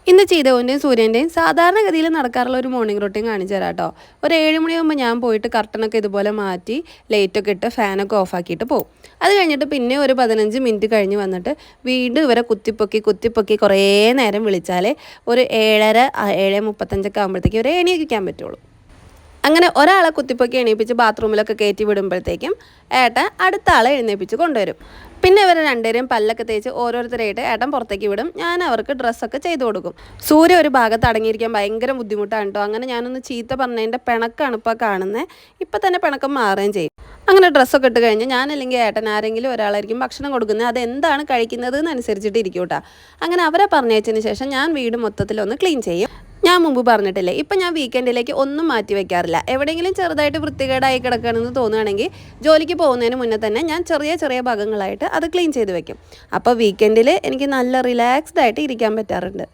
ഇന്ന് ചെയ്തവൻ്റെയും സൂര്യൻ്റെയും സാധാരണഗതിയിൽ നടക്കാറുള്ള ഒരു മോർണിംഗ് റൊട്ടീൻ കാണിച്ചു തരാം കേട്ടോ. ഒരു 7 മണിയാകുമ്പോൾ ഞാൻ പോയിട്ട് കർട്ടനൊക്കെ ഇതുപോലെ മാറ്റി ലൈറ്റൊക്കെ ഇട്ട് ഫാനൊക്കെ ഓഫാക്കിയിട്ട് പോകും. അത് കഴിഞ്ഞിട്ട് പിന്നെ ഒരു 15 മിനിറ്റ് കഴിഞ്ഞ് വന്നിട്ട് വീണ്ടും ഇവരെ കുത്തിപ്പൊക്കി കുറേ നേരം വിളിച്ചാലേ ഒരു 7:30 7:35 ആകുമ്പോഴത്തേക്ക് ഒരു എണീക്കാൻ പറ്റുള്ളൂ. അങ്ങനെ ഒരാളെ കുത്തിപ്പൊക്കി എണീപ്പിച്ച് ബാത്റൂമിലൊക്കെ കയറ്റി വിടുമ്പോഴത്തേക്കും ഏട്ടൻ അടുത്ത ആളെ എഴുന്നേൽപ്പിച്ച് കൊണ്ടുവരും. പിന്നെ ഇവരെ രണ്ടുപേരെയും പല്ലൊക്കെ തേച്ച് ഓരോരുത്തരായിട്ട് ഏട്ടൻ പുറത്തേക്ക് വിടും. ഞാൻ അവർക്ക് ഡ്രസ്സൊക്കെ ചെയ്ത് കൊടുക്കും. സൂര്യ ഒരു ഭാഗത്ത് അടങ്ങിയിരിക്കാൻ ഭയങ്കര ബുദ്ധിമുട്ടാണ് കേട്ടോ. അങ്ങനെ ഞാനൊന്ന് ചീത്ത പറഞ്ഞതിൻ്റെ പിണക്കാണ് ഇപ്പോൾ കാണുന്നത്. ഇപ്പം തന്നെ പിണക്കം മാറുകയും ചെയ്യും. അങ്ങനെ ഡ്രസ്സൊക്കെ ഇട്ട് കഴിഞ്ഞ് ഞാനല്ലെങ്കിൽ ഏട്ടൻ ആരെങ്കിലും ഒരാളായിരിക്കും ഭക്ഷണം കൊടുക്കുന്നത്. അതെന്താണ് കഴിക്കുന്നത് എന്നനുസരിച്ചിട്ട് ഇരിക്കും കേട്ടോ. അങ്ങനെ അവരെ പറഞ്ഞയച്ചതിന് ശേഷം ഞാൻ വീട് മൊത്തത്തിലൊന്ന് ക്ലീൻ ചെയ്യും. ഞാൻ മുമ്പ് പറഞ്ഞിട്ടില്ലേ, ഇപ്പം ഞാൻ വീക്കെൻഡിലേക്ക് ഒന്നും മാറ്റി വെക്കാറില്ല. എവിടെയെങ്കിലും ചെറുതായിട്ട് വൃത്തികേടായി കിടക്കുകയാണെന്ന് തോന്നുകയാണെങ്കിൽ ജോലിക്ക് പോകുന്നതിന് മുന്നേ തന്നെ ഞാൻ ചെറിയ ഭാഗങ്ങളായിട്ട് അത് ക്ലീൻ ചെയ്ത് വെക്കും. അപ്പോൾ വീക്കെൻഡിൽ എനിക്ക് നല്ല റിലാക്സ്ഡ് ആയിട്ട് ഇരിക്കാൻ പറ്റാറുണ്ട്.